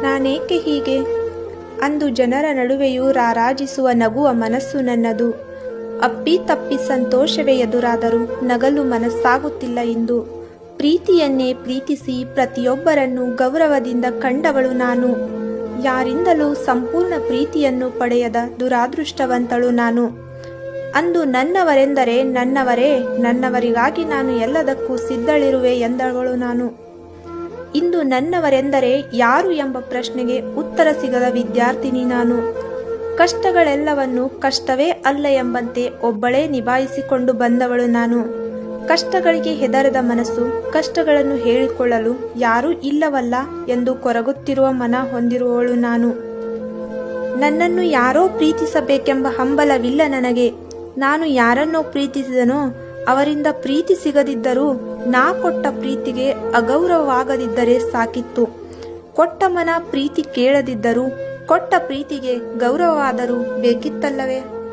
ನಾನೇಕೆ ಹೀಗೆ? ಅಂದು ಜನರ ನಡುವೆಯೂ ರಾರಾಜಿಸುವ ನಗುವ ಮನಸ್ಸು ನನ್ನದು. ಅಪ್ಪಿತಪ್ಪಿ ಸಂತೋಷವೇ ಎದುರಾದರೂ ನಗಲು ಮನಸ್ಸಾಗುತ್ತಿಲ್ಲ ಇಂದು. ಪ್ರೀತಿಯನ್ನೇ ಪ್ರೀತಿಸಿ ಪ್ರತಿಯೊಬ್ಬರನ್ನು ಗೌರವದಿಂದ ಕಂಡವಳು ನಾನು. ಯಾರಿಂದಲೂ ಸಂಪೂರ್ಣ ಪ್ರೀತಿಯನ್ನು ಪಡೆಯದ ದುರಾದೃಷ್ಟವಂತಳು ನಾನು. ಅಂದು ನನ್ನವರೆಂದರೆ ನನ್ನವರೇ, ನನ್ನವರಿಗಾಗಿ ನಾನು ಎಲ್ಲದಕ್ಕೂ ಸಿದ್ಧಳಿರುವೆ ಎಂದವಳು ನಾನು. ಇಂದು ನನ್ನವರೆಂದರೆ ಯಾರು ಎಂಬ ಪ್ರಶ್ನೆಗೆ ಉತ್ತರ ಸಿಗದ ವಿದ್ಯಾರ್ಥಿನಿ ನಾನು. ಕಷ್ಟಗಳೆಲ್ಲವನ್ನು ಕಷ್ಟವೇ ಅಲ್ಲ ಎಂಬಂತೆ ಒಬ್ಬಳೇ ನಿಭಾಯಿಸಿಕೊಂಡು ಬಂದವಳು ನಾನು. ಕಷ್ಟಗಳಿಗೆ ಹೆದರದ ಮನಸ್ಸು, ಕಷ್ಟಗಳನ್ನು ಹೇಳಿಕೊಳ್ಳಲು ಯಾರೂ ಇಲ್ಲವಲ್ಲ ಎಂದು ಕೊರಗುತ್ತಿರುವ ಮನ ಹೊಂದಿರುವವಳು ನಾನು. ನನ್ನನ್ನು ಯಾರೋ ಪ್ರೀತಿಸಬೇಕೆಂಬ ಹಂಬಲವಿಲ್ಲ ನನಗೆ. ನಾನು ಯಾರನ್ನೋ ಪ್ರೀತಿಸಿದನೋ ಅವರಿಂದ ಪ್ರೀತಿ ಸಿಗದಿದ್ದರೂ ನಾ ಕೊಟ್ಟ ಪ್ರೀತಿಗೆ ಅಗೌರವವಾಗದಿದ್ದರೆ ಸಾಕಿತ್ತು. ಕೊಟ್ಟ ಮನ ಪ್ರೀತಿ ಕೇಳದಿದ್ದರೂ ಕೊಟ್ಟ ಪ್ರೀತಿಗೆ ಗೌರವವಾದರೂ ಬೇಕಿತ್ತಲ್ಲವೇ?